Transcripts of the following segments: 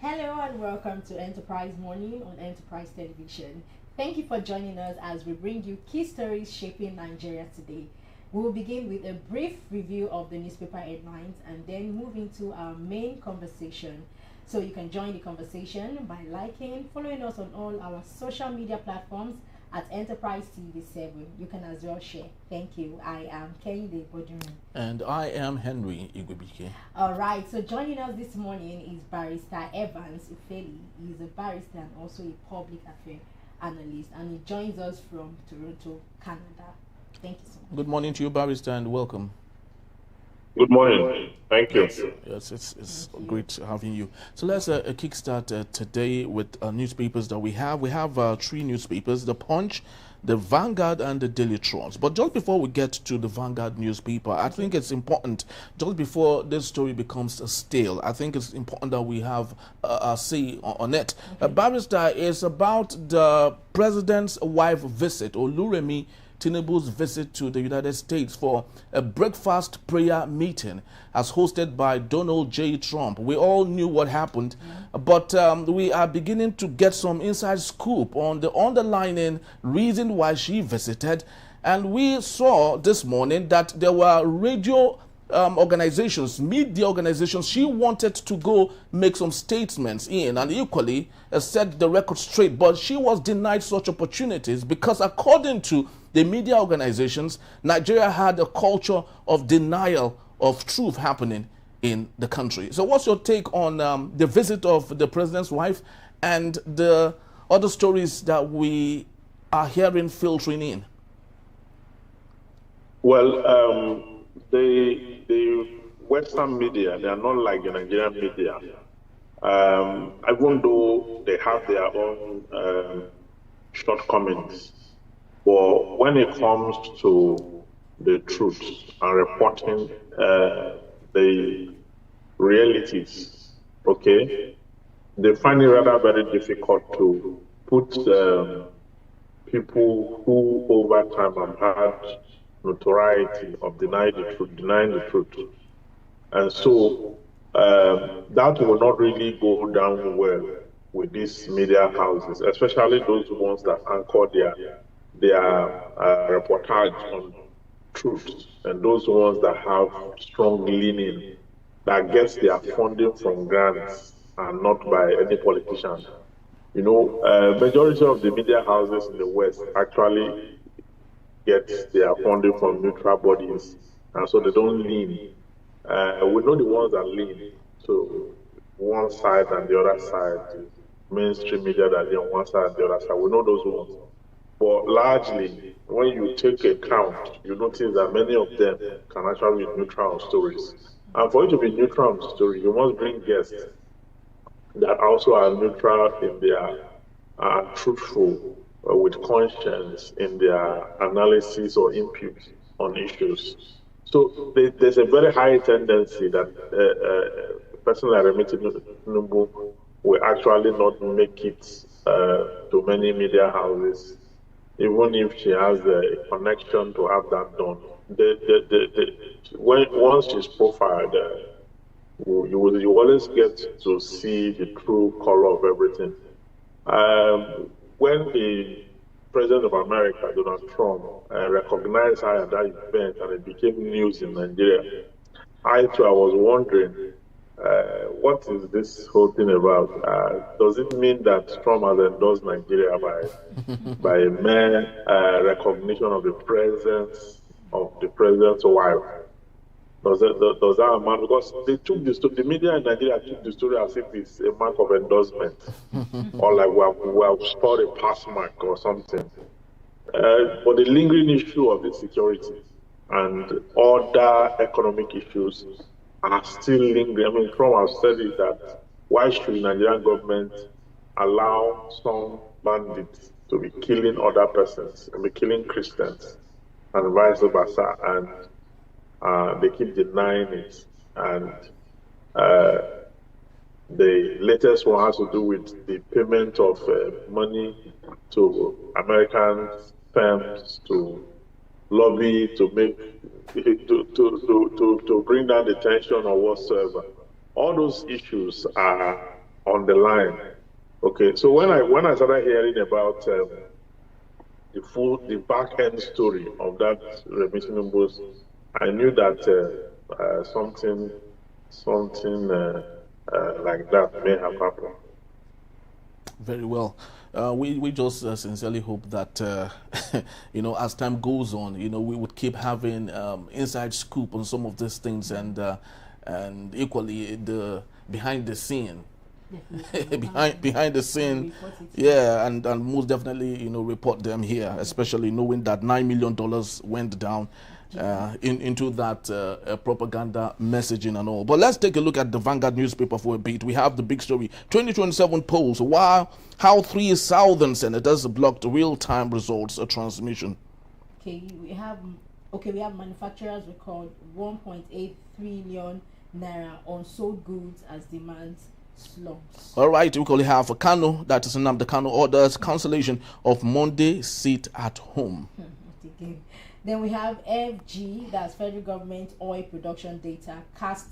Hello and welcome to Enterprise Morning on Enterprise Television. Thank you for joining us as we bring you key stories shaping Nigeria today. We will begin with a brief review of the newspaper headlines and then move into our main conversation. So you can join the conversation by liking, following us on all our social media platforms at Enterprise TV7. You can as well share. Thank you. I am Kehinde Bodun. And I am Henry Igwebike. All right, so joining us this morning is Barrister Evans Ufeli. He is a barrister and also a public affairs analyst, and he joins us from Toronto, Canada. Thank you so much. Good morning to you, Barrister, and welcome. Good morning. Thank you. Yes, it's great having you. So let's kickstart today with newspapers that we have. We have three newspapers: the Punch, the Vanguard, and the Daily Trust. But just before we get to the Vanguard newspaper, I think it's important, just before this story becomes stale, I think it's important that we have a say on it. Barrister, is about the president's wife visit, or Oluremi Tinubu's visit to the United States for a breakfast prayer meeting as hosted by Donald J. Trump. We all knew what happened, but we are beginning to get some inside scoop on the underlying reason why she visited. And we saw this morning that there were radio organizations, media organizations, she wanted to go make some statements in and equally set the record straight, but she was denied such opportunities because according to the media organizations, Nigeria had a culture of denial of truth happening in the country. So what's your take on the visit of the president's wife and the other stories that we are hearing filtering in? Well, the Western media, they are not like the Nigerian media. Even though they have their own shortcomings, but when it comes to the truth and reporting the realities, okay, they find it rather very difficult to put people who over time have had notoriety of denying the truth. And so that will not really go down well with these media houses, especially those ones that anchor their reportage on truth, and those ones that have strong leaning, that gets their funding from grants and not by any politician. You know, majority of the media houses in the West actually get their funding from neutral bodies, and so they don't lean. We know the ones that lean to one side and the other side, mainstream media that lean on one side and the other side. We know those ones. But largely, when you take a count, you notice that many of them can actually be neutral on stories. And for you to be neutral on story, you must bring guests that also are neutral in their truthful with conscience in their analysis or input on issues. So there's a very high tendency that a person like Remi Tinubu will actually not make it to many media houses, even if she has a connection to have that done. Once she's profiled, you always get to see the true color of everything. When the President of America, Donald Trump, recognized her at that event and it became news in Nigeria, I was wondering, what is this whole thing about? Does it mean that Trump has endorsed Nigeria by a mere recognition of the presence of the president's wife? Does that amount? Because they took the media in Nigeria took the story as if it's a mark of endorsement, or like we have scored a pass mark or something. But the lingering issue of the security and other economic issues are still lingering. I mean, Trump has said it that why should the Nigerian government allow some bandits to be killing other persons and be killing Christians and vice versa, and they keep denying it. And the latest one has to do with the payment of money to American firms to lobby to make to bring down the tension or whatsoever. All those issues are on the line. Okay, so when I started hearing about the back end story of that remission invoice, I knew that something like that may have happened. Very well. We just sincerely hope that as time goes on, we would keep having inside scoop on some of these things, and equally the behind the scene. behind the scene, yeah, and most definitely report them here, especially knowing that $9 million went down into that propaganda messaging and all. But let's take a look at the Vanguard newspaper for a bit. We have the big story: 2027 polls, how 3 Southern senators blocked real-time results transmission. We have manufacturers record 1.8 trillion naira on sold goods as demand slumps. All right, we currently have Kano, that is the Kano orders cancellation of Monday sit at home. Then we have FG, that's federal government oil production data, cast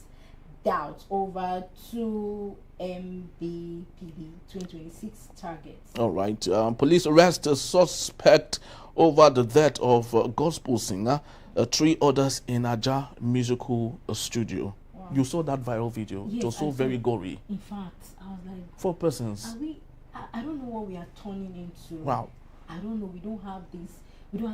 doubt over 2 MBPD 2026 targets. All right, police arrest a suspect over the death of a gospel singer, 3 others in Aja musical studio. Wow. You saw that viral video. Yes, it was so very gory. In fact, I was like, 4 persons. I don't know what we are turning into. Wow. I don't know. We don't have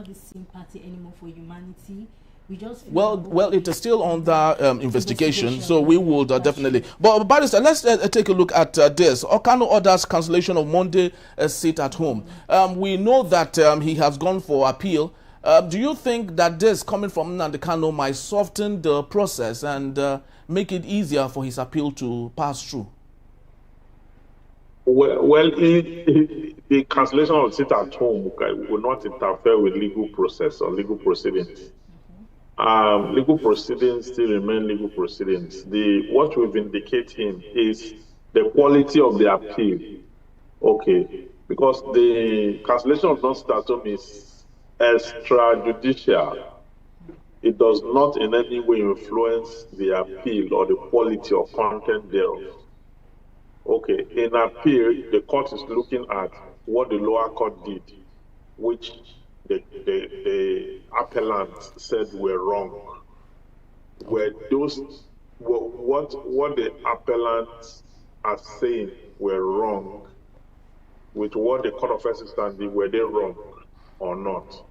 this sympathy anymore for humanity. We just well, it is still under investigation, so we would definitely. But Barrister, let's take a look at this. Okano orders cancellation of Monday sit at home. We know that he has gone for appeal. Do you think that this coming from Nnamdi Kanu might soften the process and make it easier for his appeal to pass through? Well, the cancellation of sit at home will not interfere with legal process or legal proceedings. Legal proceedings still remain legal proceedings. What we're indicating is the quality of the appeal. Okay, because the cancellation of non-sit at home is extrajudicial. It does not in any way influence the appeal or the quality or content thereof. Okay, in appeal, the court is looking at what the lower court did, which the appellant said were wrong. Were those what the appellants are saying were wrong with what the Court of First Instance did, were they wrong or not?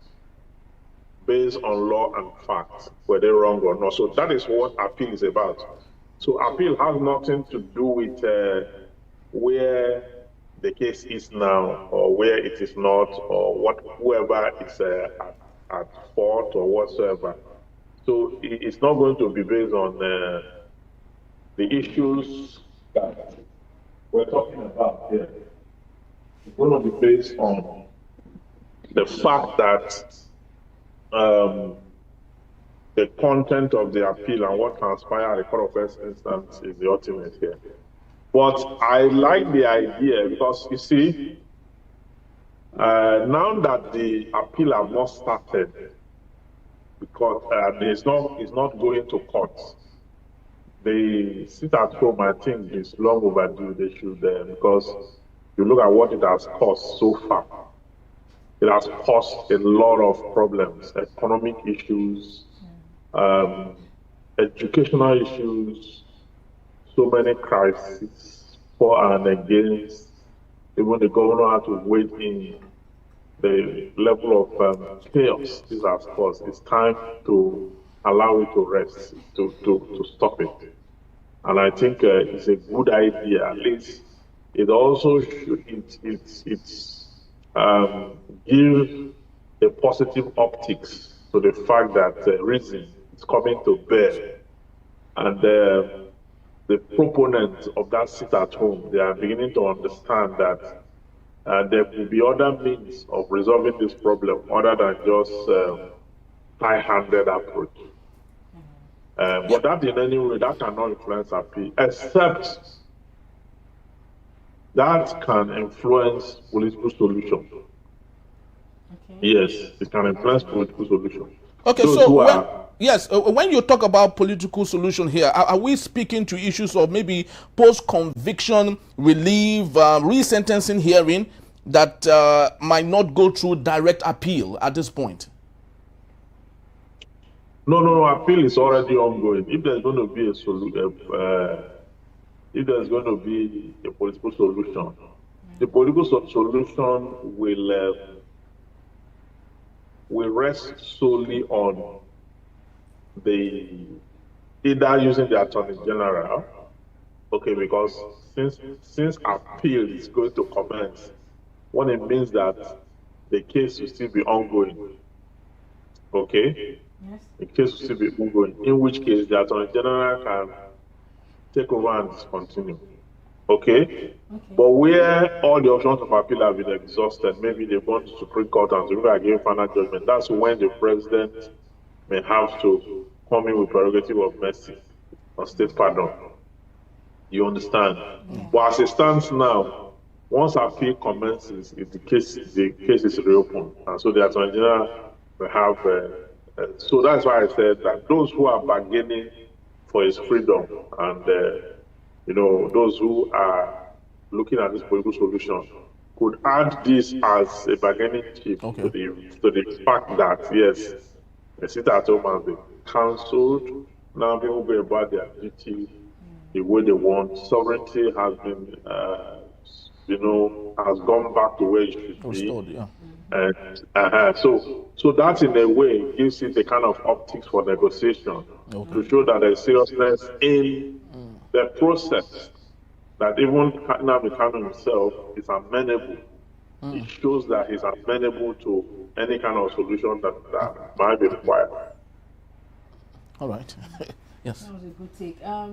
Based on law and fact, were they wrong or not? So that is what appeal is about. So appeal has nothing to do with where the case is now, or where it is not, or whoever is at fault or whatsoever. So it's not going to be based on the issues that we're talking about here. It's going to be based on the fact that the content of the appeal and what transpired at the Court of First Instance is the ultimate here. But I like the idea because, you see, now that the appeal have not started, because it's not going to court, the sit at home, I think, is long overdue. They should, because you look at what it has cost so far. It has caused a lot of problems, economic issues, educational issues, so many crises for and against. Even the governor had to wait in the level of chaos this has caused. It's time to allow it to rest, to stop it. And I think it's a good idea. At least it also should give a positive optics to the fact that reason is coming to bear. And the proponents of that sit at home, they are beginning to understand that there will be other means of resolving this problem other than just high-handed approach. But that in any way, that cannot influence appeal, except that can influence political solution. Okay. Yes, it can influence political solution. Okay, those so who are Yes, when you talk about political solution here, are we speaking to issues of maybe post-conviction relief, resentencing hearing that might not go through direct appeal at this point? No. Appeal is already ongoing. If there's going to be if there's going to be a political solution, the political solution will rest solely on the either using the Attorney General, okay, because since appeal is going to commence, what it means that the case will still be ongoing, okay? Yes. The case will still be ongoing, in which case the Attorney General can take over and discontinue, okay? Okay. But where all the options of appeal have been exhausted, maybe they've gone to Supreme Court and Supreme Court gave final judgment, that's when the president may have to come in with prerogative of mercy or state pardon. You understand? Yeah. But as it stands now, once appeal commences, the case is reopened, and so the Attorney General will have. So that's why I said that those who are bargaining for his freedom, and those who are looking at this political solution, could add this as a bargaining chip Okay. to the fact that yes, the sit at home has been cancelled. Now people go about their duty the way they want. Sovereignty has been, has gone back to where it should be. Restored, yeah. And so that in a way gives it a kind of optics for negotiation to show that there's seriousness in the process. That even Nnamdi Kanu himself is amenable. It shows that he's amenable to any kind of solution that might be required. All right. Yes. That was a good take. I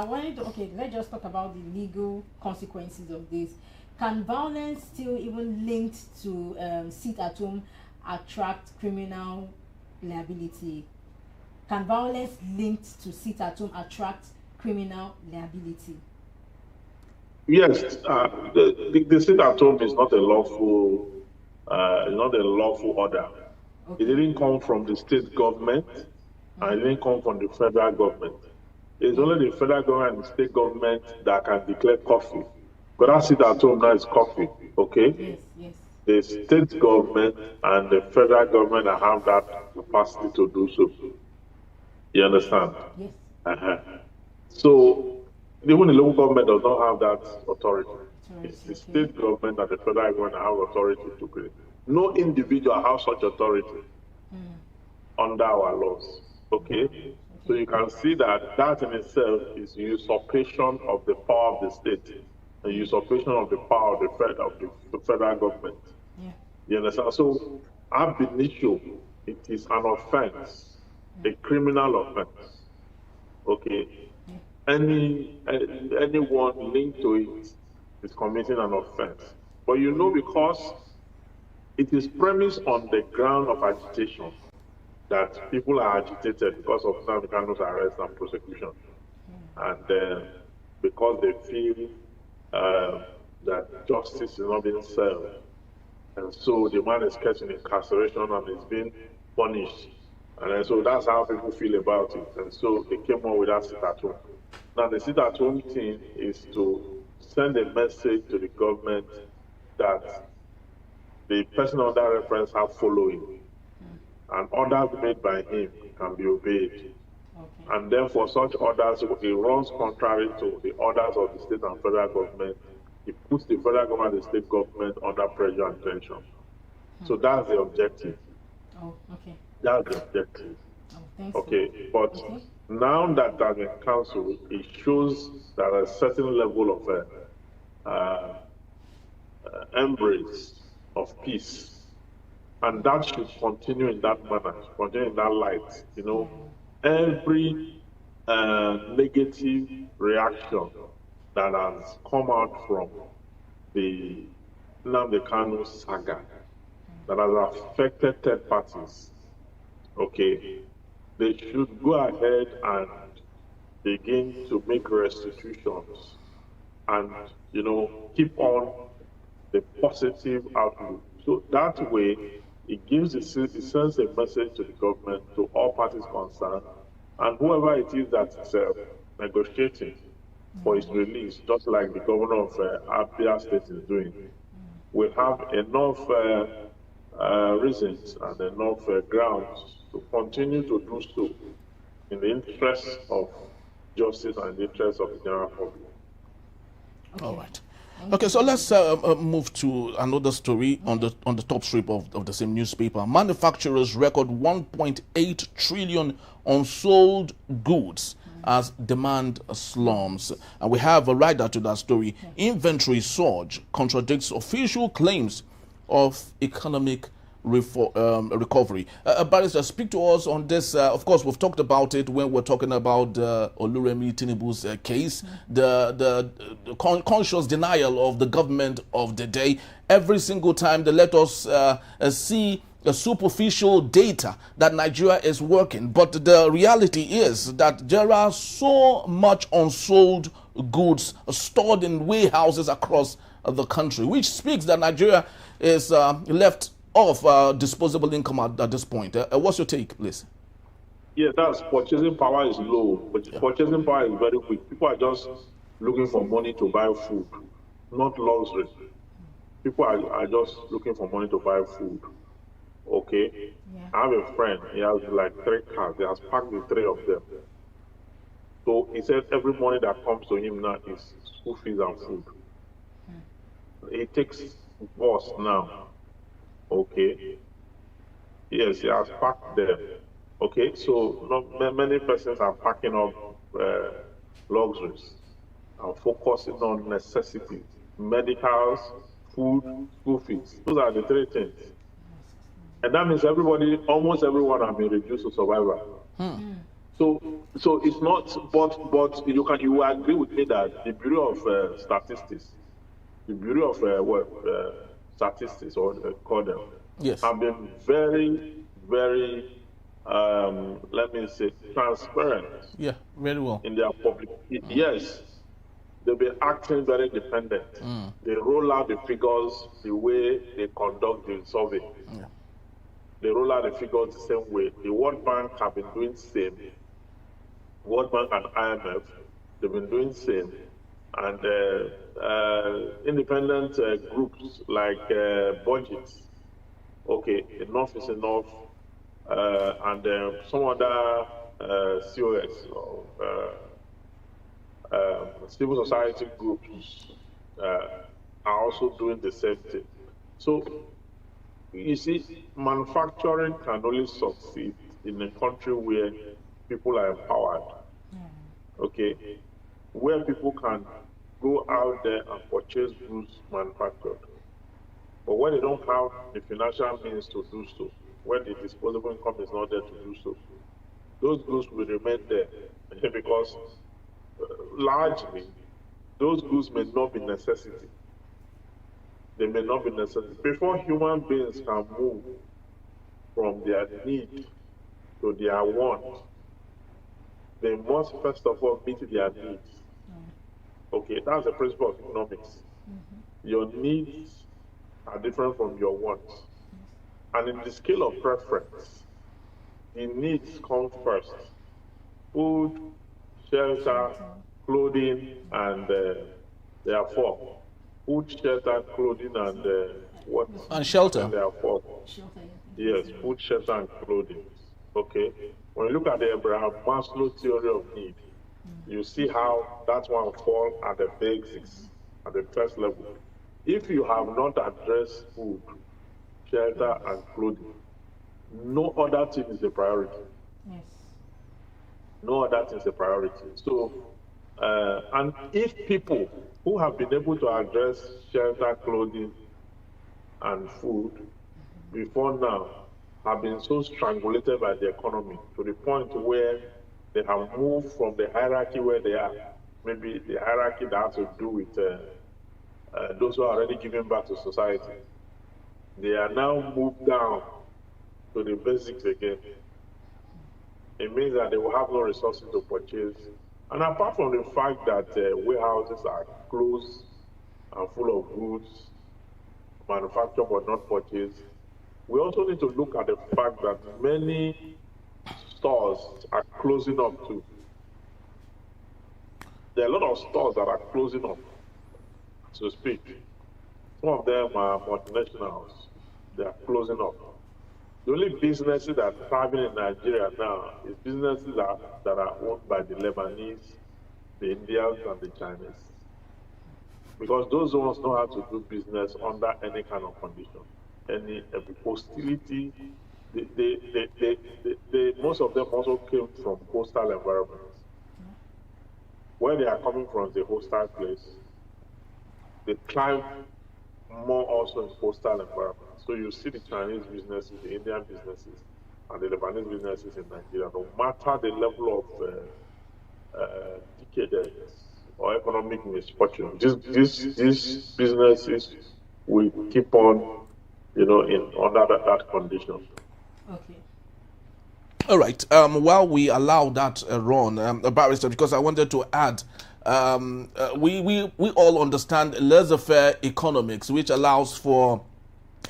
wanted to, let's just talk about the legal consequences of this. Can violence still even linked to sit at home attract criminal liability? Can violence linked to sit at home attract criminal liability? Yes, the sit at home is not a lawful, order. Okay. It didn't come from the state government, and it didn't come from the federal government. It's only the federal government and the state government that can declare coffee. But that sit at home now is coffee, okay? Yes. The state government and the federal government that have that capacity to do so. You understand? Yes. So even the local government does not have that authority. It's the Okay. state government and the federal government that have authority to create. No individual has such authority under our laws. Okay? So you can see that in itself is usurpation of the power of the state, and usurpation of the power of the federal government. Yeah. You understand? So ab initio, it is an offense, a criminal offense. Okay? Anyone linked to it is committing an offense. But because it is premised on the ground of agitation, that people are agitated because of Nnamdi Kanu's arrest and prosecution, and because they feel that justice is not being served, and so the man is kept in incarceration and is being punished, and so that's how people feel about it, and so they came up with that sit at home. Now the sit at home thing is to send a message to the government that the person under reference have following, and orders made by him can be obeyed. Okay. And therefore, such orders, it runs contrary to the orders of the state and federal government. It puts the federal government and the state government under pressure and tension. So that's the objective. Oh, okay. That's the objective. Oh, thanks. Okay, but now that has been cancelled, it shows that a certain level of embrace of peace. And that should continue in that manner, continue in that light. Every negative reaction that has come out from the Nnamdi Kanu saga, that has affected third parties, okay, they should go ahead and begin to make restitutions and, keep on the positive outlook. So that way, it sends a message to the government, to all parties concerned, and whoever it is that is negotiating for its release, just like the governor of Abia State is doing, will have enough reasons and enough grounds to continue to do so in the interest of justice and the interest of the general public. Okay. All right. Okay, so let's move to another story on the top strip of the same newspaper. Manufacturers record 1.8 trillion unsold goods as demand slumps. And we have a rider to that story. Inventory surge contradicts official claims of economic recovery. Barrister, speak to us on this. Of course, we've talked about it when we're talking about Oluremi Tinubu's case, the conscious denial of the government of the day. Every single time they let us see a superficial data that Nigeria is working. But the reality is that there are so much unsold goods stored in warehouses across the country, which speaks that Nigeria is left off disposable income at this point. What's your take, please? Yeah, that's purchasing power is low, but purchasing power is very weak. People are just looking for money to buy food, not luxury. People are just looking for money to buy food. Okay? Yeah. I have a friend, he has like 3 cars, he has packed the 3 of them. So he said every money that comes to him now is school fees and food. He takes bus now. Okay. Yes, he has packed them. Okay, so not many persons are packing up luxuries and focusing on necessities, medicals, food, school fees. Those are the 3 things. And that means almost everyone has been reduced to survival. So it's not, but you will agree with me that the Bureau of Statistics, statistics, or call them, Yes, have been very, very, let me say, transparent. Yeah, very well. In their public. Yes, they've been acting very independent. They roll out the figures the way they conduct the survey. Yeah. They roll out the figures the same way. The World Bank have been doing the same. World Bank and IMF, they've been doing the same. And independent groups like budgets, okay, enough is enough, and some other COS, civil society groups are also doing the same thing. So, you see, manufacturing can only succeed in a country where people are empowered, okay, where people can go out there and purchase goods manufactured. But when they don't have the financial means to do so, when the disposable income is not there to do so, those goods will remain there because largely those goods may not be necessity. They may not be necessary. Before human beings can move from their need to their want, they must first of all meet their needs. Okay, that's the principle of economics. Your needs are different from your wants. And in the scale of preference, the needs come first. Food, shelter, clothing, and therefore, food, shelter, clothing, and what? And shelter. And therefore, yes, food, shelter, and clothing. Okay. When you look at the Abraham Maslow theory of need, you see how that one falls at the basics, at the first level. If you have not addressed food, shelter, and clothing, no other thing is a priority. Yes. No other thing is a priority. So, and if people who have been able to address shelter, clothing, and food before now have been so strangulated by the economy to the point where they have moved from the hierarchy where they are, maybe the hierarchy that has to do with those who are already giving back to society. They are now moved down to the basics again. It means that they will have no resources to purchase. And apart from the fact that warehouses are closed and full of goods, manufactured but not purchased, we also need to look at the fact that many stores are closing up too. There are a lot of stores that are closing up, so to speak. Some of them are multinationals. They are closing up. The only businesses that are thriving in Nigeria now is businesses that are owned by the Lebanese, the Indians, and the Chinese. Because those ones know how to do business under any kind of condition, any hostility. Most of them also came from hostile environments. Where they are coming from the hostile place, they thrive more also in hostile environments. So you see the Chinese businesses, the Indian businesses, and the Lebanese businesses in Nigeria, no matter the level of decadence or economic misfortune, these businesses will keep on, under that condition. Okay. All right. While we allow that run, Barrister, because I wanted to add, we all understand laissez-faire economics, which allows for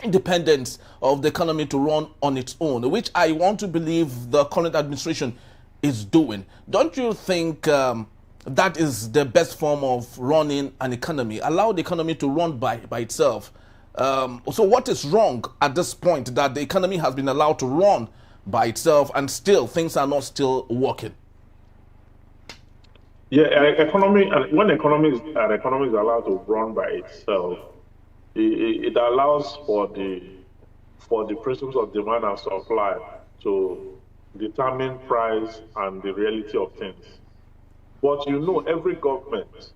independence of the economy to run on its own, which I want to believe the current administration is doing. Don't you think that is the best form of running an economy? Allow the economy to run by itself. So what is wrong at this point that the economy has been allowed to run by itself and still things are not still working? Yeah, when economy is allowed to run by itself, it allows for the principles of demand and supply to determine price and the reality of things. But every government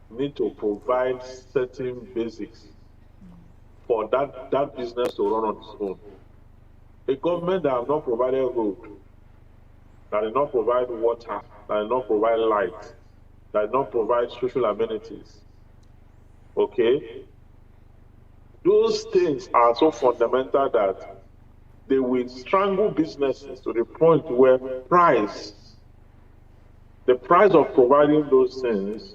need to provide certain basics for that business to run on its own. A government that has not provided road, that did not provide water, that did not provide light, that did not provide social amenities, okay? Those things are so fundamental that they will strangle businesses to the point where the price of providing those things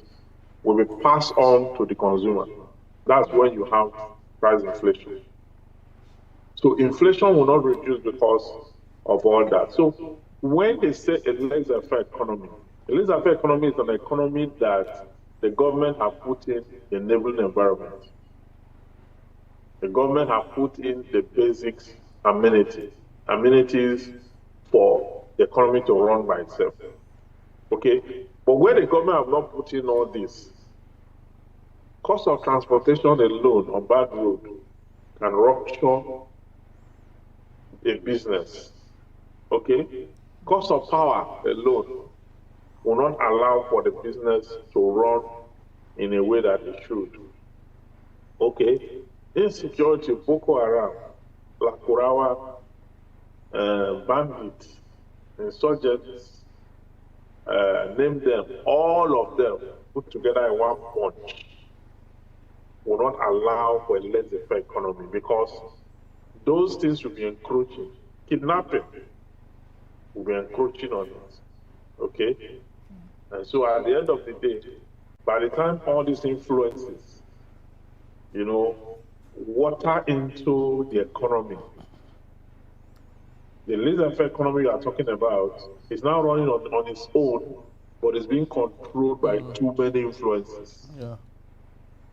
will be passed on to the consumer. That's when you have price inflation. So inflation will not reduce because of all that. So when they say a laissez-faire economy, a laissez-faire economy is an economy that the government has put in the enabling environment. The government has put in the basics, amenities for the economy to run by itself. Okay? But where the government have not put in all this, cost of transportation alone on bad road can rupture a business. Okay? Cost of power alone will not allow for the business to run in a way that it should. Okay? Insecurity, Boko Haram, Lakurawa, bandits, insurgents, name them, all of them put together in one punch will not allow for a laissez-faire economy because those things will be encroaching. Kidnapping will be encroaching on it. Okay? And so at the end of the day, by the time all these influences, water into the economy, the laissez-faire economy you are talking about is now running on its own, but it's being controlled by too many influences. Yeah.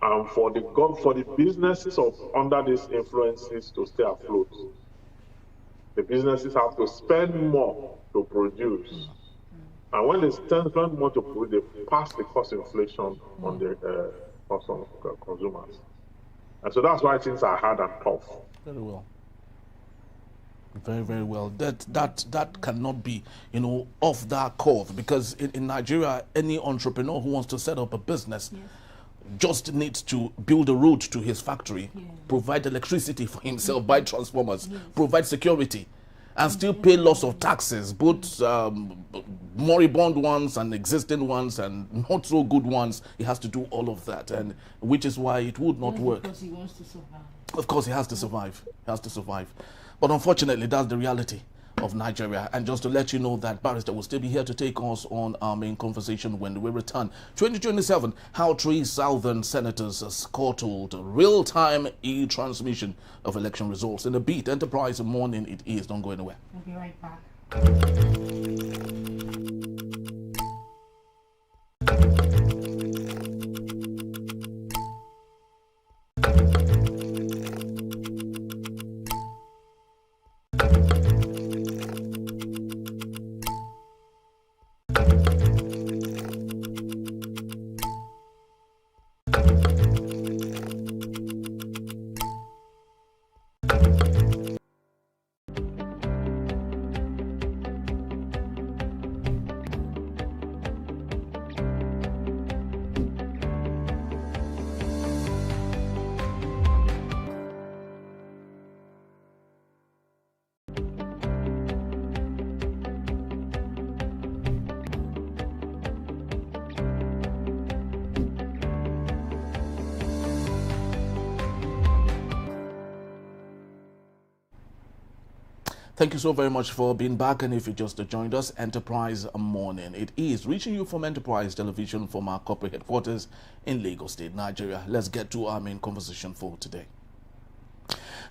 And for the businesses under these influences to stay afloat, the businesses have to spend more to produce. And when they spend more to produce, they pass the cost inflation on the consumers. And so that's why things are hard and tough. Very well. Very, very well. That cannot be, off that course, because in Nigeria, any entrepreneur who wants to set up a business just needs to build a road to his factory, provide electricity for himself, buy transformers, provide security, and still pay lots of taxes, both moribund ones and existing ones and not so good ones. He has to do all of that, and which is why it would not work. Because he wants to survive. Of course, he has to survive. He has to survive. But unfortunately, that's the reality of Nigeria. And just to let you know that Barrister will still be here to take us on our main conversation when we return. 2027, how 3 Southern senators scuttled real-time e-transmission of election results. In the Beat Enterprise Morning, it is. Don't go anywhere. We'll be right back. Thank you so very much for being back. And if you just joined us, Enterprise Morning. It is reaching you from Enterprise Television from our corporate headquarters in Lagos State, Nigeria. Let's get to our main conversation for today.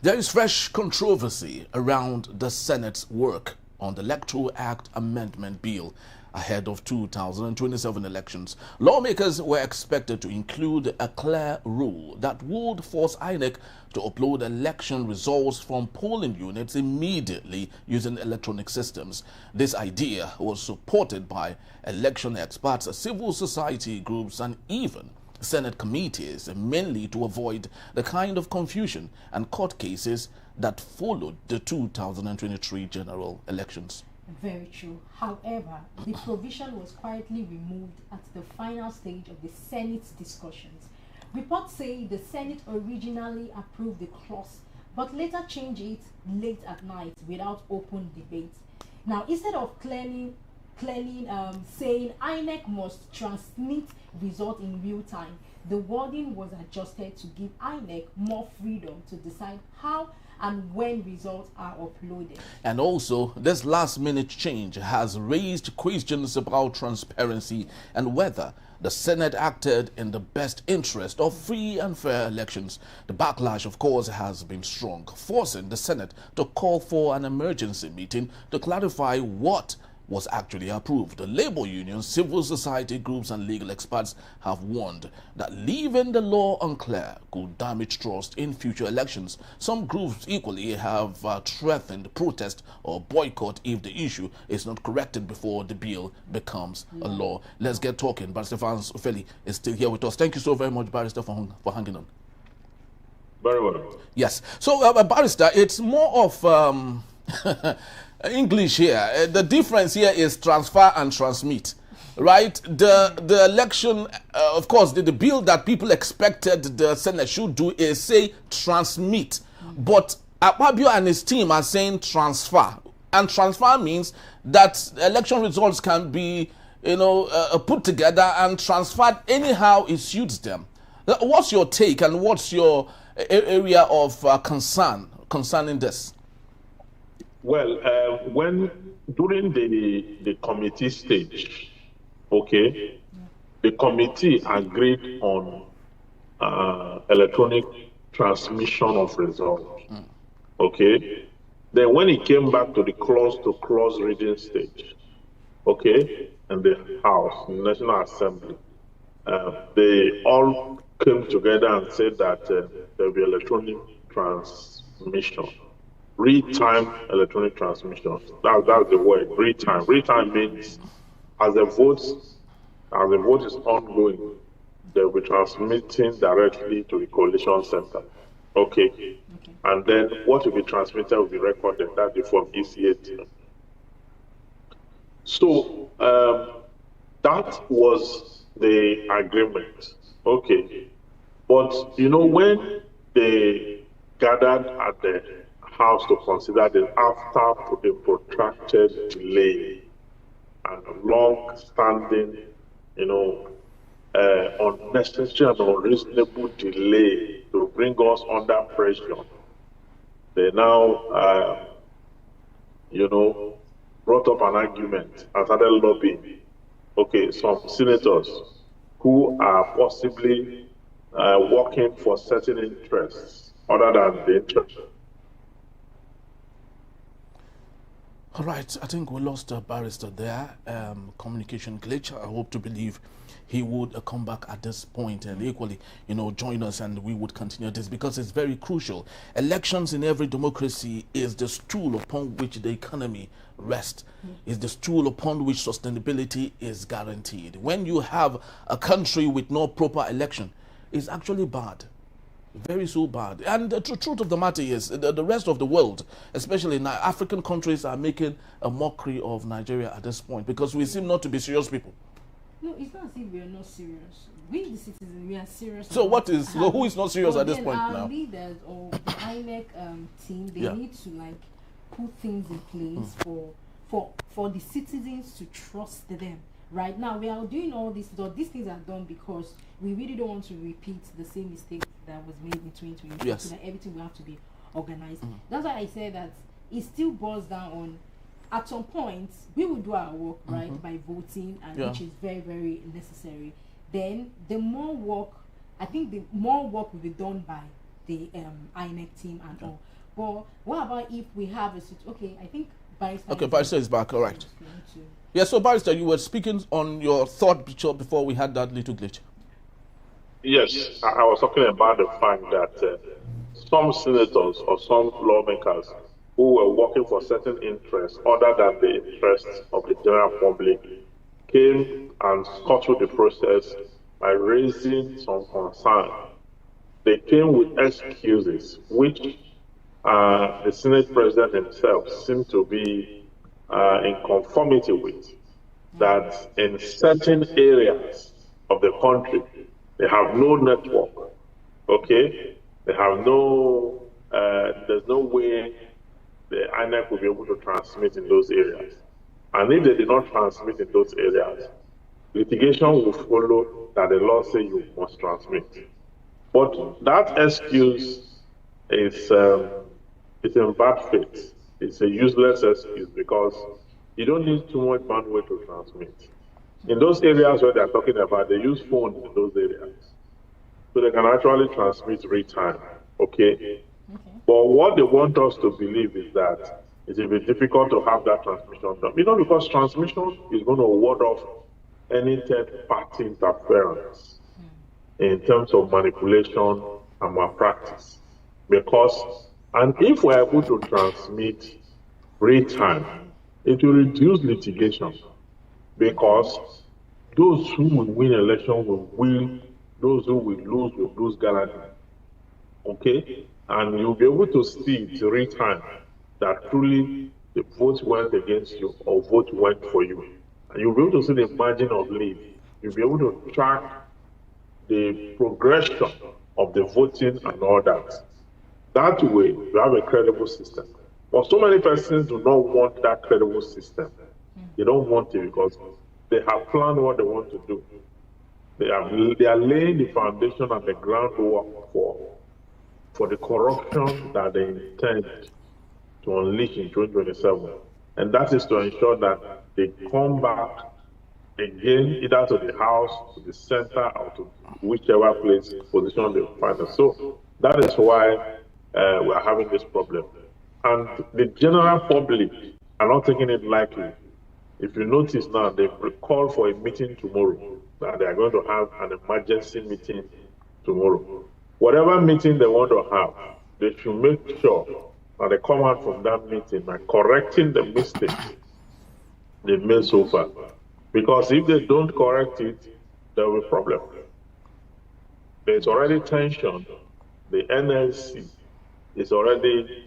There is fresh controversy around the Senate's work on the Electoral Act Amendment Bill ahead of 2027 elections. Lawmakers were expected to include a clear rule that would force INEC to upload election results from polling units immediately using electronic systems. This idea was supported by election experts, civil society groups, and even Senate committees, mainly to avoid the kind of confusion and court cases that followed the 2023 general elections. Very true. However, the provision was quietly removed at the final stage of the Senate's discussions. Reports say the Senate originally approved the clause, but later changed it late at night without open debate. Now, instead of clearly saying INEC must transmit results in real time, the wording was adjusted to give INEC more freedom to decide how and when results are uploaded. And also, this last-minute change has raised questions about transparency and whether the Senate acted in the best interest of free and fair elections. The backlash, of course, has been strong, forcing the Senate to call for an emergency meeting to clarify what was actually approved. The labor unions, civil society groups, and legal experts have warned that leaving the law unclear could damage trust in future elections. Some groups equally have threatened protest or boycott if the issue is not corrected before the bill becomes a law. Let's get talking. Barrister Franz Ofeli is still here with us. Thank you so very much, Barrister, for hanging on. Very well. Yes. So, Barrister, it's more of English here. The difference here is transfer and transmit, right? The election, of course, the bill that people expected the Senate should do is say transmit, but Akpabio and his team are saying transfer, and transfer means that election results can be, put together and transferred anyhow it suits them. What's your take and what's your area of concern concerning this? Well, when during the committee stage, okay, the committee agreed on electronic transmission of results, okay. Then when it came back to the clause-to-clause reading stage, okay, in the House, in the National Assembly, they all came together and said that there will be electronic transmission. Real-time electronic transmission. That's the word, real-time. Real-time means as the vote is ongoing, they'll be transmitting directly to the coalition center. Okay. And then what will be transmitted will be recorded. That's the form ECAT. So that was the agreement. Okay. But when they gathered at the House to consider this after a protracted delay and long-standing, unnecessary and unreasonable delay to bring us under pressure. They now brought up an argument and started lobbying, okay, some senators who are possibly working for certain interests other than the interest. All right, I think we lost a barrister there. Communication glitch. I hope to believe he would come back at this point and equally, join us, and we would continue this because it's very crucial. Elections in every democracy is the stool upon which the economy rests, is the stool upon which sustainability is guaranteed. When you have a country with no proper election, it's actually bad. Very so bad. And the truth of the matter is, the rest of the world, especially African countries, are making a mockery of Nigeria at this point because we seem not to be serious people. No, it's not as if we are not serious. We, the citizens, we are serious. So who is not serious at this point our now? Our leaders or the INEC team, they need to put things in place for the citizens to trust them. Right now, we are doing all this. These things are done because we really don't want to repeat the same mistake that was made in 2020. Yes. So that everything will have to be organized. That's why I say that it still boils down on, at some point, we will do our work, right, by voting, and which is very, very necessary. Then the more work, I think the more work will be done by the INEC team and all. But what about if we have a okay, I think Barrister. Okay, Barrister is back, all right. Yeah, so Barrister, you were speaking on your thought before we had that little glitch. Yes, I was talking about the fact that some senators or some lawmakers who were working for certain interests other than the interests of the general public came and scuttled the process by raising some concern. They came with excuses which the Senate President himself seemed to be in conformity with, that in certain areas of the country, they have no network, okay? They have no, there's no way the INEC will be able to transmit in those areas. And if they did not transmit in those areas, litigation will follow that the law says you must transmit. But that excuse is in bad faith. It's a useless excuse because you don't need too much bandwidth to transmit. In those areas where they're talking about, they use phones in those areas. So they can actually transmit real time, okay? But what they want us to believe is that it will be difficult to have that transmission done. Because transmission is going to ward off any third-party interference in terms of manipulation and malpractice. And if we're able to transmit real time, it will reduce litigation because those who will win election will win, those who will lose gallantly. Okay? And you'll be able to see it real time that truly the vote went against you or vote went for you. And you'll be able to see the margin of lead. You'll be able to track the progression of the voting and all that. That way, you have a credible system. But so many persons do not want that credible system. They don't want it because they have planned what they want to do. They are laying the foundation and the groundwork for the corruption that they intend to unleash in 2027. And that is to ensure that they come back again, either to the House, to the center, or to whichever position they find us. So that is why we are having this problem. And the general public are not taking it lightly. If you notice now, they call for a meeting tomorrow, that they are going to have an emergency meeting tomorrow. Whatever meeting they want to have, they should make sure that they come out from that meeting by correcting the mistakes they've made so far. Because if they don't correct it, there will be a problem. There's already tension. The NLC is already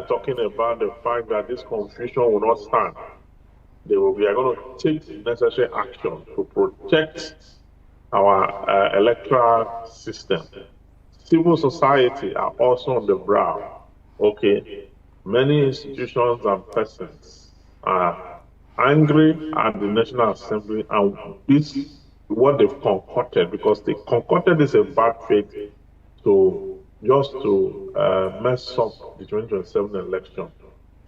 talking about the fact that this confusion will not stand. We are going to take necessary action to protect our electoral system. Civil society are also on the brow. Okay, many institutions and persons are angry at the National Assembly and this what they've concocted, because they concocted this in bad faith to mess up the 2027 election.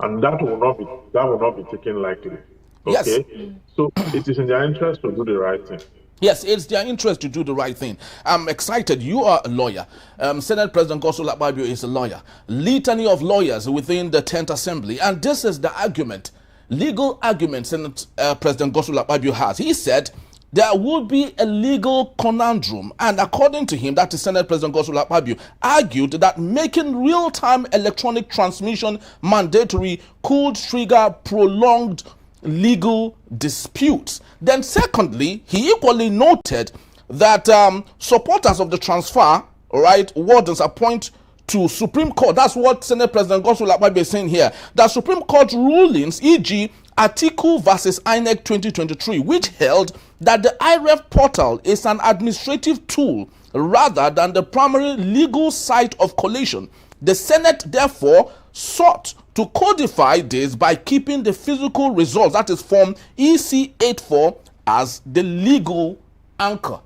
and that will not be taken lightly. Yes. Okay, so it is in their interest to do the right thing. Yes, it's their interest to do the right thing. I'm excited. You are a lawyer. Senate President Godswill Akpabio is a lawyer. Litany of lawyers within the 10th Assembly. And this is the argument, legal argument Senate President Godswill Akpabio has. He said there would be a legal conundrum. And according to him, that is Senate President Godswill Akpabio, argued that making real-time electronic transmission mandatory could trigger prolonged legal disputes. Then secondly, he equally noted that supporters of the transfer, right, wardens appoint to Supreme Court. That's what Senate President Godswill Akpabio is saying here. That Supreme Court rulings, e.g. Article versus INEC 2023, which held that the IREF portal is an administrative tool rather than the primary legal site of collation. The Senate therefore sought to codify this by keeping the physical results, that is Form EC84, as the legal anchor.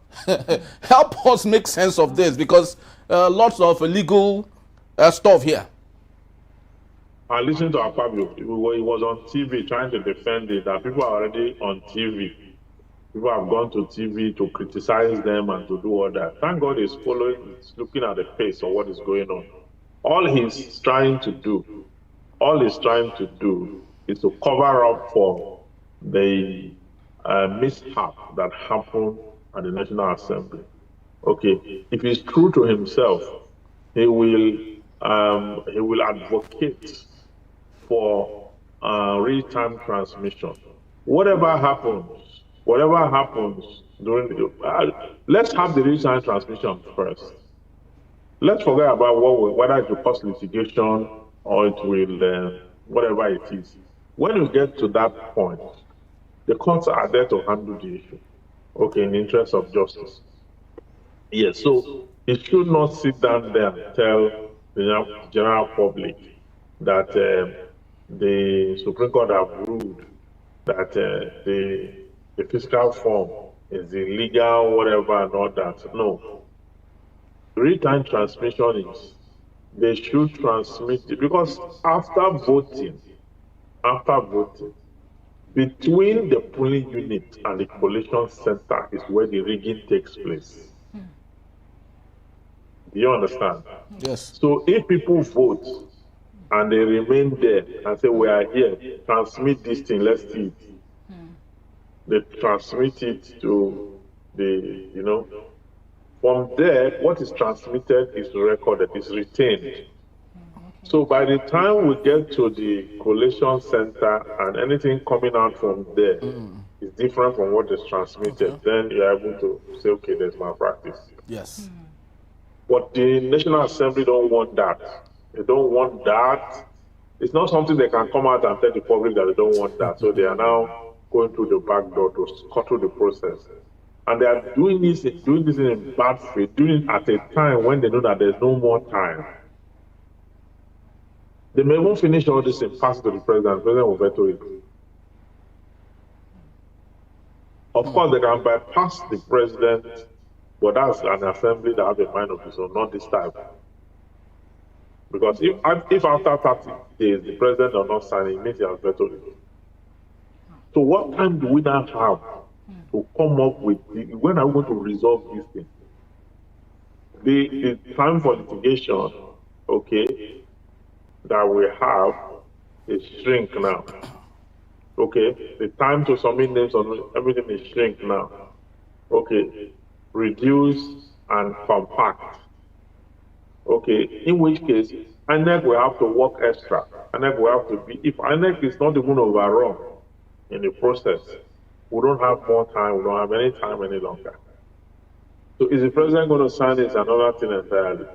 Help us make sense of this, because lots of legal stuff here. I listened to Akpabio. He was on TV trying to defend it, that people are already on TV. People have gone to TV to criticize them and to do all that. Thank God he's following, he's looking at the pace of what is going on. All he's trying to do is to cover up for the mishap that happened at the National Assembly. Okay, if he's true to himself, he will advocate for real-time transmission. Whatever happens during the let's have the real-time transmission first. Let's forget about whether it will cause litigation or it will whatever it is. When you get to that point, the courts are there to handle the issue, okay, in the interest of justice. Yes, so it should not sit down there and tell the general public that the Supreme Court have ruled that the fiscal form is illegal, whatever, and all that. No. Real-time transmission is, they should transmit it, because after voting, between the polling unit and the collation center is where the rigging takes place. Do you understand? Yes. So if people vote and they remain there and say, we are here, transmit this thing, let's see it. They transmit it to the, from there, what is transmitted is recorded, is retained. So by the time we get to the collation center and anything coming out from there is different from what is transmitted, then you're able to say, okay, there's malpractice. Yes. But the National Assembly don't want that. They don't want that. It's not something they can come out and tell the public that they don't want that. So they are now going through the back door to cut through the process. And they are doing this in bad faith, doing it at a time when they know that there's no more time. They may even finish all this and pass it to the president. The president will veto it. Of course, they can bypass the president, but that's an assembly that has a mind of its own, not this type. Because if after 30 days the president does not sign it, it means he has vetoed it. So what time do we now have to come up with, when are we going to resolve this thing? The time for litigation, okay, that we have is shrink now. Okay, the time to submit names on everything is shrink now. Okay, reduce and compact. Okay, in which case, INEC will have to work extra. INEC will have to be, if INEC is not even overrun in the process, we don't have more time, we don't have any time any longer. So is the president going to sign this? Another thing entirely.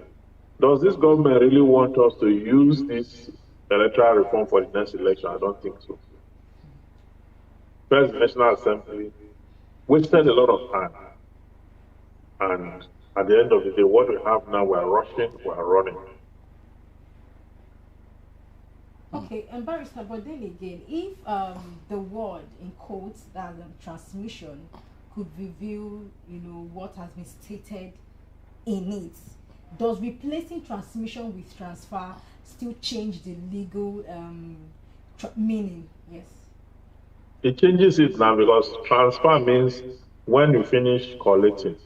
Does this government really want us to use this electoral reform for the next election? I don't think so. First, the National Assembly wasted a lot of time. And at the end of the day, what we have now, we're rushing, we're running. Okay, and Barrister, but then again, if the word in quotes that transmission could reveal, what has been stated in it, does replacing transmission with transfer still change the legal Meaning, yes. It changes it now because transfer means when you finish collating.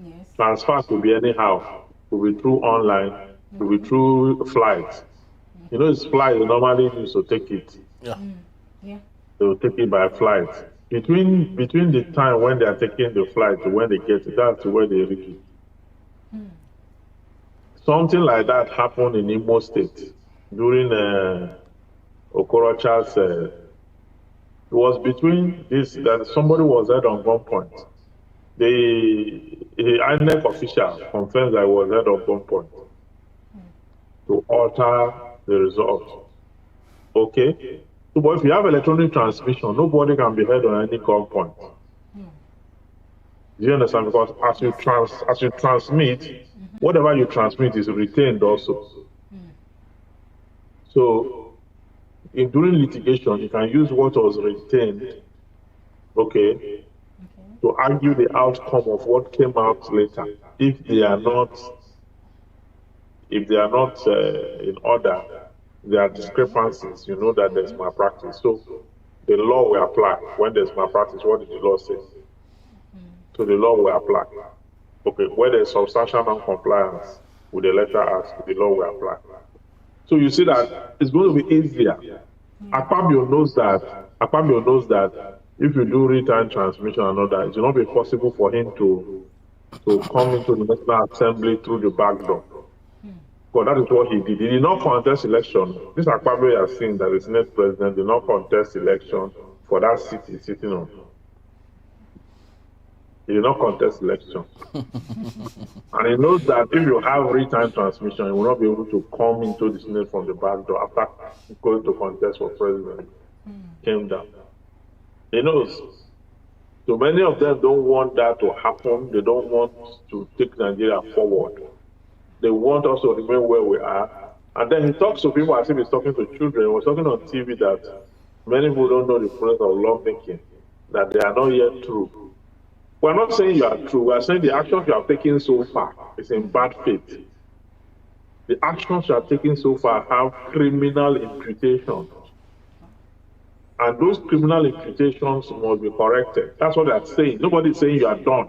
Yes. Transfer could be anyhow. Could be through online, could be Okay. through flights. You know, it's flight you normally use to take it. Yeah. Yeah. They will take it by flight. Between the time when they are taking the flight to when they get it, that's where they reach it. Something like that happened in Imo State during Okorocha's. It was between this that somebody was held on gunpoint. The INEC official confirmed that he was held on gunpoint to alter the result. Okay? So, but if you have electronic transmission, nobody can be held on any gunpoint. Do you understand? Because as you transmit, whatever you transmit is retained also. So during litigation, you can use what was retained, okay, to argue the outcome of what came out later. If they are not in order, there are discrepancies. You know that there's malpractice. So the law will apply when there's malpractice. What did the law say? So the law will apply. Okay, where there's substantial non-compliance with the letter act, the law will apply. So you see that it's going to be easier. Akpabio knows that if you do real-time transmission and all that, it will not be possible for him to come into the National Assembly through the back door. But that is what he did. He did not contest election. This Akpabio has seen that the Senate president did not contest election for that seat he's sitting on. He did not contest election. And he knows that if you have real-time transmission, you will not be able to come into the Senate from the back door after going to contest for president. Came down. He knows. So many of them don't want that to happen. They don't want to take Nigeria forward. They want us to remain where we are. And then he talks to people as if he's talking to children. He was talking on TV that many people don't know the process of lawmaking, that they are not yet true. We're not saying you are true. We're saying the actions you have taken so far is in bad faith. The actions you have taken so far have criminal imputations. And those criminal imputations must be corrected. That's what they're saying. Nobody's saying you are done.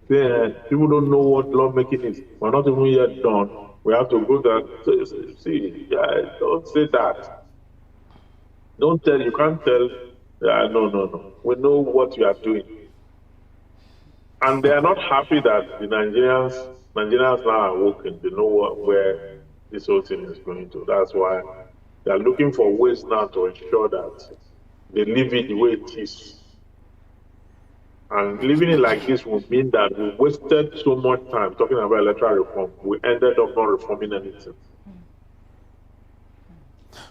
People don't know what lawmaking is. We're not even yet done. We have to go there. See, don't say that. Don't tell, you can't tell, no. We know what you are doing. And they are not happy that the Nigerians now are awoken. They know where this whole thing is going to. That's why they are looking for ways now to ensure that they leave it the way it is. And leaving it like this would mean that we wasted so much time talking about electoral reform. We ended up not reforming anything.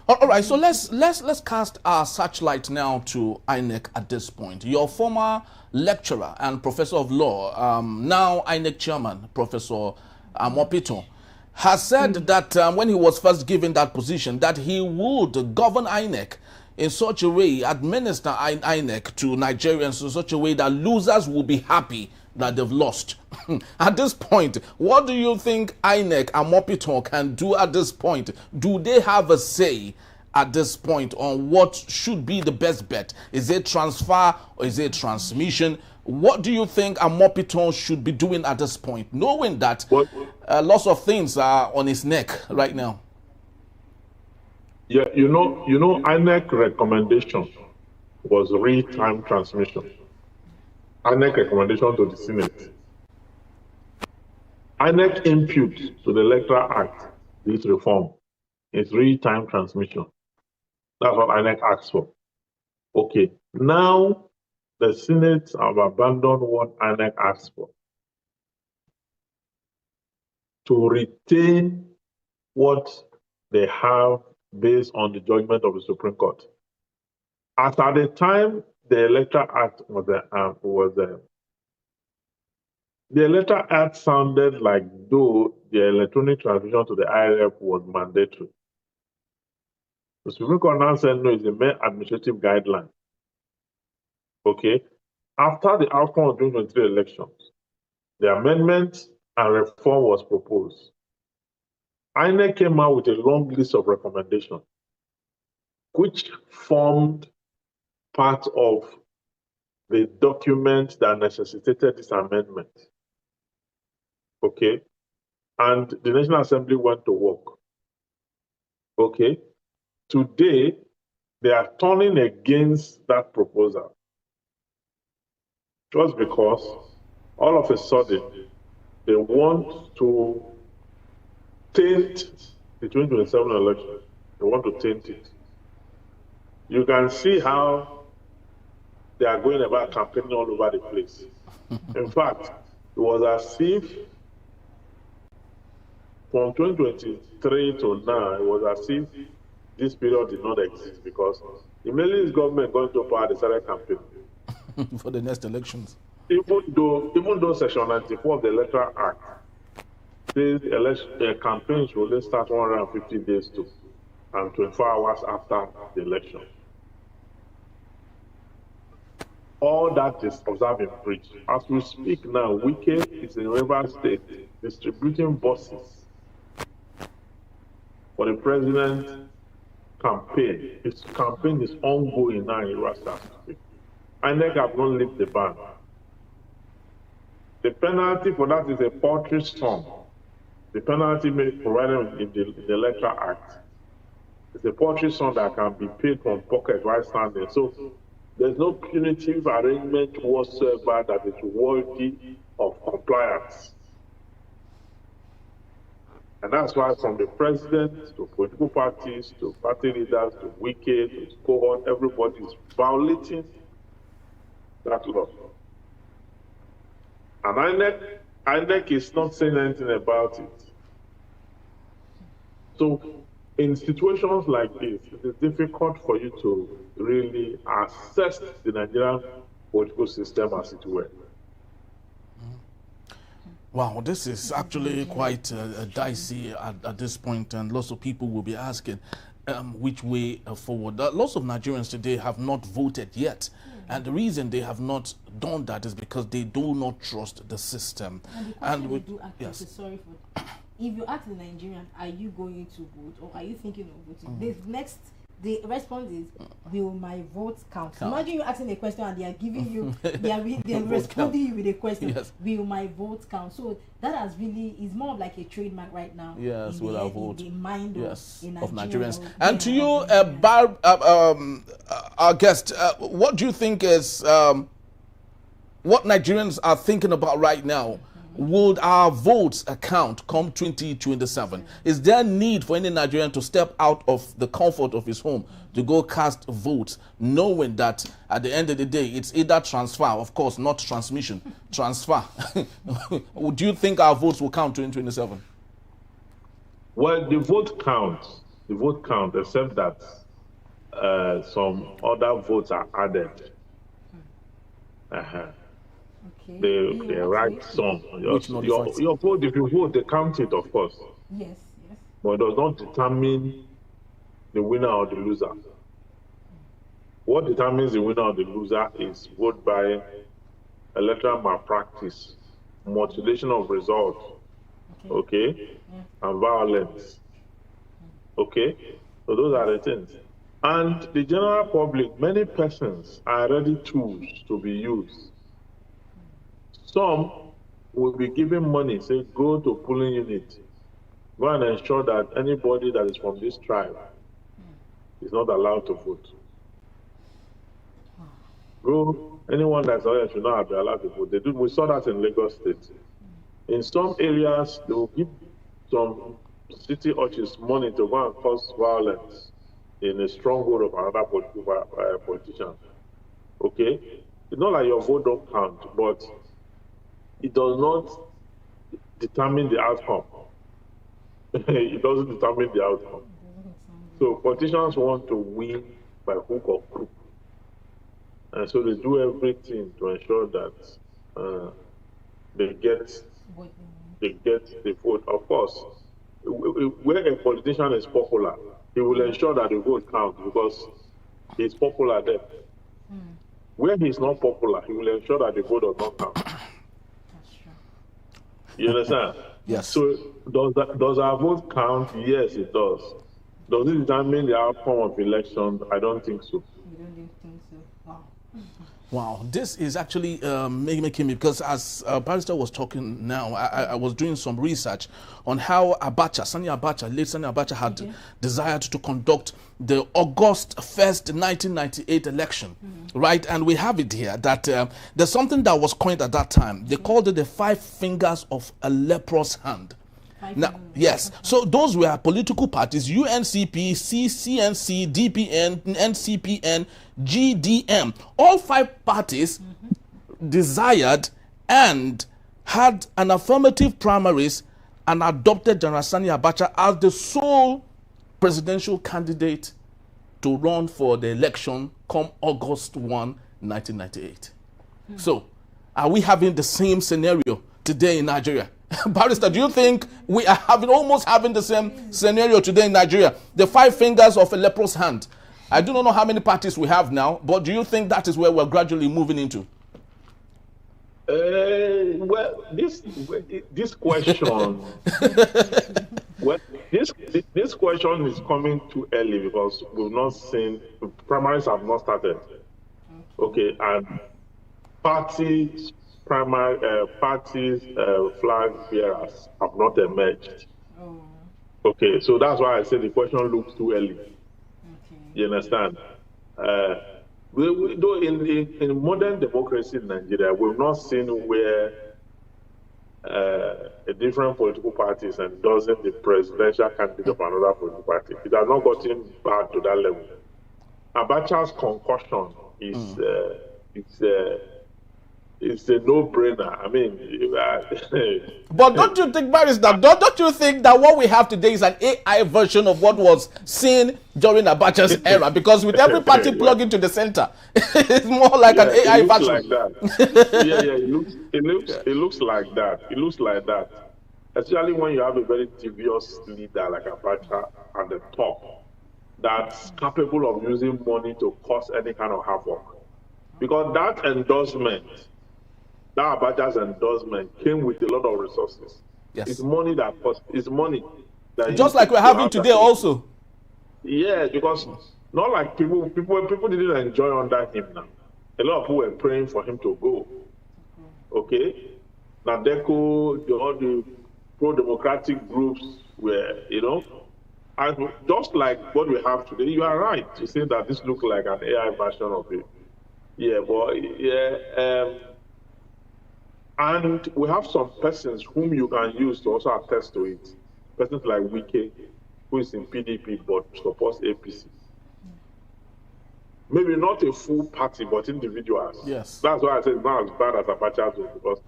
All right, so let's cast our searchlight now to INEC at this point. Your former lecturer and professor of law, now INEC chairman, Professor Mopito, has said that when he was first given that position, that he would govern INEC in such a way, administer INEC to Nigerians in such a way that losers will be happy that they've lost. At this point, what do you think INEC and Mopito can do at this point? Do they have a say at this point on what should be the best bet? Is it transfer or is it transmission? What do you think Mopito should be doing at this point, knowing that lots of things are on his neck right now? Yeah, you know, INEC recommendation was real-time transmission. INEC recommendation to the Senate. INEC input to the Electoral Act, this reform, is real-time transmission. That's what INEC asked for. Okay, now the Senate have abandoned what INEC asked for to retain what they have based on the judgment of the Supreme Court. As at the time the Electoral Act was the Electoral Act sounded like though the electronic transmission to the IRF was mandatory. The Supreme Court now said no, it's a mere administrative guideline. Okay. After the outcome of the 2023 elections, the amendment and reform was proposed. INEC came out with a long list of recommendations. which formed part of the document that necessitated this amendment. Okay? And the National Assembly went to work. Okay? Today, they are turning against that proposal just because all of a sudden they want to taint the 2027 election. They want to taint it. You can see how they are going about campaigning all over the place. In fact, it was as if from 2023 to now, it was as if this period did not exist because immediately this government got into power, they started campaigning. For the next elections. Even though Section 94 of the Electoral Act says campaign should only start 150 days to and 24 hours after the election. All that is observed in breach. As we speak now, Wike is in Rivers State distributing buses for the president's campaign. His campaign is ongoing now in Rivers State. INEC have not lifted the ban. The penalty for that is a poultry sum. The penalty provided in the Electoral Act is a poultry sum that can be paid from pocket while standing. So there's no punitive arrangement whatsoever that is worthy of compliance. And that's why from the president to political parties to party leaders to Wike to his cohort, everybody is violating that law. And INEC is not saying anything about it. So in situations like this, it is difficult for you to really assess the Nigerian political system as it were. Wow, this is actually quite dicey at this point, and lots of people will be asking which way forward. Lots of Nigerians today have not voted yet. And the reason they have not done that is because they do not trust the system. And we do ask, yes. Sorry for, if you ask the Nigerian, are you going to vote or are you thinking of voting? The response is, will my vote count? Imagine you asking a question and they are giving you, they are responding you with a question. Yes. Will my vote count? So that has really is more of like a trademark right now. Yes, will I vote? In the mind of Nigerians. And to you, our guest, what do you think is what Nigerians are thinking about right now? Would our votes count come 2027? Is there need for any Nigerian to step out of the comfort of his home to go cast votes, knowing that at the end of the day, it's either transfer, of course, not transmission, transfer. Do you think our votes will count 2027? Well, the vote counts, except that some other votes are added. The right sum. Your vote, if you vote, they count it, of course. Yes. But it does not determine the winner or the loser. What determines the winner or the loser is vote by electoral malpractice, mutilation of results, okay? And violence. Okay? So those are the things. And the general public, many persons are ready tools to be used. Some will be given money, say, go to polling unit, go and ensure that anybody that is from this tribe is not allowed to vote. Go, anyone that's allowed should not be allowed to vote. We saw that in Lagos State. In some areas, they will give some city urchins money to go and cause violence in a stronghold of another politician. Okay? It's not like your vote don't count, but it does not determine the outcome. It doesn't determine the outcome. So politicians want to win by hook or crook. And so they do everything to ensure that they get the vote. Of course, where a politician is popular, he will ensure that the vote counts because he's popular there. Where he's not popular, he will ensure that the vote does not count. You understand? Yes. So does our vote count? Yes, it does. Does it determine the outcome of elections? I don't think so. You don't think so? Wow. Wow, this is actually making me, because as Barrister was talking now, I was doing some research on how Sani Abacha, late Sani Abacha had desired to conduct the August 1st, 1998 election, right? And we have it here that there's something that was coined at that time. They called it the 5 fingers of a leprous hand. Now, yes, so those were political parties: UNCP, CNC, DPN, NCPN, GDM. All 5 parties desired and had an affirmative primaries and adopted General Sani Abacha as the sole presidential candidate to run for the election come August 1, 1998. So, are we having the same scenario today in Nigeria? Barrister, do you think we are almost having the same scenario today in Nigeria? The 5 fingers of a leprous hand. I do not know how many parties we have now, but do you think that is where we're gradually moving into? Well, this question, well, this question is coming too early because we've not seen, primaries have not started. Okay, and parties flag bearers have not emerged. Oh. Okay, so that's why I say the question looks too early. Okay. You understand? Though in modern democracy in Nigeria, we've not seen where a different political parties endorsing the presidential candidate of another political party. It has not gotten bad to that level. Abacha's concussion is it's a no-brainer. I mean, but don't you think, Barrister, don't you think that what we have today is an AI version of what was seen during Abacha's era? Because with every party plugged into the center, it's more like an AI version. Like that. It looks like that. It looks like that. Especially when you have a very devious leader like Abacha at the top, that's capable of using money to cause any kind of havoc. Because that endorsement, that Abacha's endorsement came with a lot of resources. Yes. It's money that costs. It's money that just like we're having today also. Yeah, because not like people didn't enjoy under him now. A lot of people were praying for him to go. Okay? Nadeco, all the pro-democratic groups were, and just like what we have today, you are right to say that this looks like an AI version of it. Yeah, but and we have some persons whom you can use to also attest to it. Persons like Wike, who is in PDP but supports APC. Maybe not a full party, but individuals. Yes. That's why I say it's not as bad as Abacha's was, because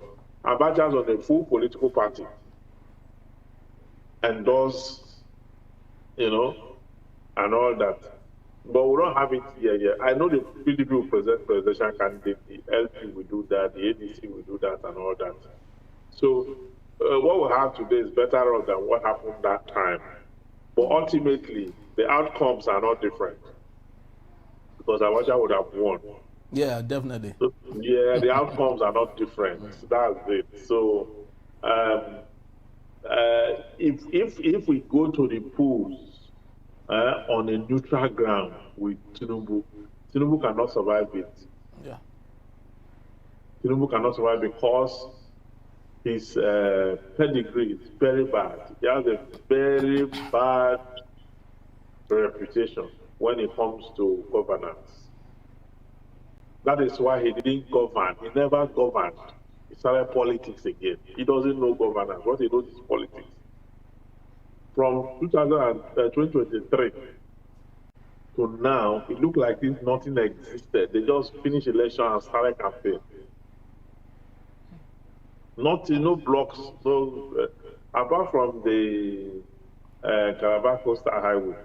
Abacha's on a full political party and does, and all that. But we don't have it here yet. I know the PDP will present presidential candidate, the LP will do that, the ADC will do that, and all that. So what we have today is better off than what happened that time. But ultimately, the outcomes are not different because Abacha would have won. Yeah, definitely. So, yeah, the outcomes are not different. That's it. So if we go to the polls on a neutral ground with Tinubu cannot survive it. Yeah. Tinubu cannot survive because his pedigree is very bad. He has a very bad reputation when it comes to governance. That is why he didn't govern. He never governed. He started politics again. He doesn't know governance. What he knows is politics. From 2023 to now, it looked like nothing existed. They just finished election and started campaign. No blocks, no, apart from the Calabar Coastal Highway,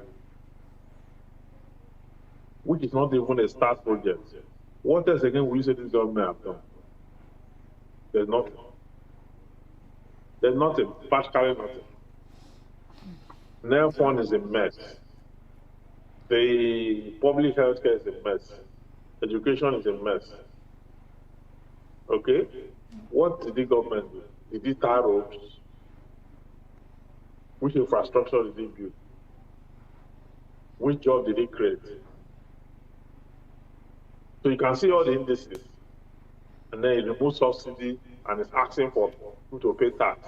which is not even a start project. What else again will you say this government have done? There's nothing. There's nothing, practically nothing. Nail fund is a mess. The public health care is a mess. Education is a mess. Okay? What did the government do? Did it tar roads? Which infrastructure did it build? Which job did it create? So you can see all the indices. And then it removes subsidy and it's asking for people to pay tax.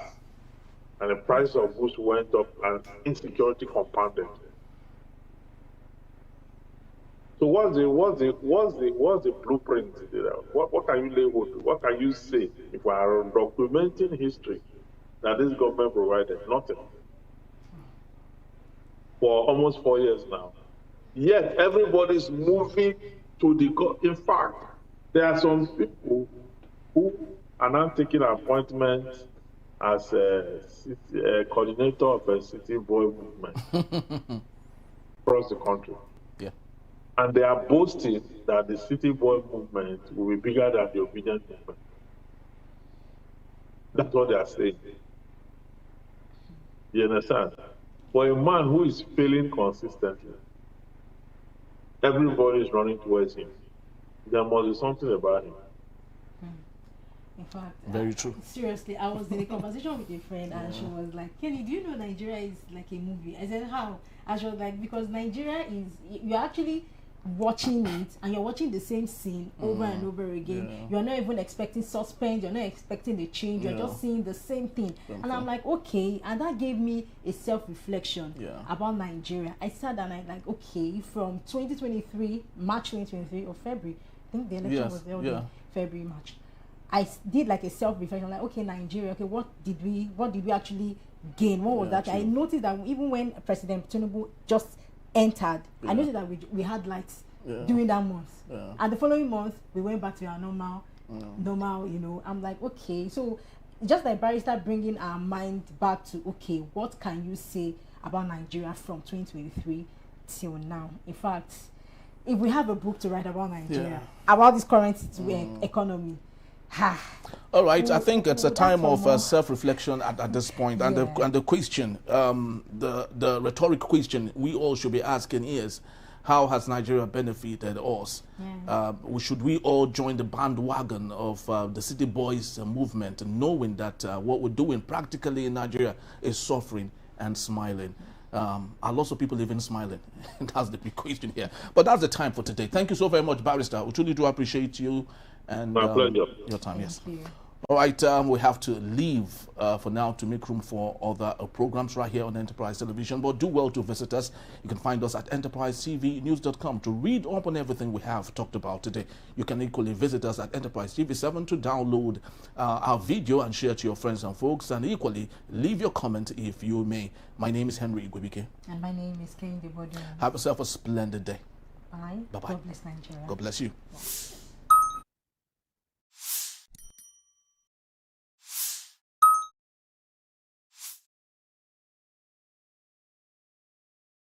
And the price of goods went up and insecurity compounded. So what's the blueprint? What can you lay hold? What can you say if we are documenting history that this government provided? Nothing. For almost 4 years now. Yet everybody's moving to the. In fact, there are some people who are now taking appointments as a coordinator of a city boy movement across the country. Yeah. And they are boasting that the city boy movement will be bigger than the obedient movement. That's what they are saying. You understand? For a man who is failing consistently, everybody is running towards him. There must be something about him. In fact, Very true. Seriously, I was in a conversation with a friend and she was like, Kenny, do you know Nigeria is like a movie? I said, how? And she was like, because Nigeria is, you're actually watching it and you're watching the same scene over and over again. Yeah. You're not even expecting suspense, you're not expecting a change, you're just seeing the same thing. And I'm like, okay, and that gave me a self-reflection about Nigeria. I sat and I'm like, okay, from 2023, March 2023 or February, I think the election was there in February, March. I did like a self-reflection, like, okay, Nigeria, okay, what did we actually gain? What was that? True. I noticed that even when President Tinubu just entered, I noticed that we had lights during that month. And the following month, we went back to our normal, you know. I'm like, okay, so just like Barry started bringing our mind back to, okay, what can you say about Nigeria from 2023 till now? In fact, if we have a book to write about Nigeria, about this current economy, all right, I think it's a time of self-reflection at this point. And the question, the rhetoric question we all should be asking is, how has Nigeria benefited us? Should we all join the bandwagon of the City Boys movement, knowing that what we're doing practically in Nigeria is suffering and smiling? Are lots of people living smiling? That's the big question here. But that's the time for today. Thank you so very much, Barrister. We truly do appreciate you and your time. Yes. All right, we have to leave for now to make room for other programs right here on Enterprise Television. But do well to visit us. You can find us at enterprisetvnews.com to read up on everything we have talked about today. You can equally visit us at Enterprise TV 7 to download our video and share to your friends and folks. And equally, leave your comment if you may. My name is Henry Igwebike. And my name is Kenny Debodio. Have yourself a splendid day. Bye. Bye-bye. God bless Nigeria. God bless you.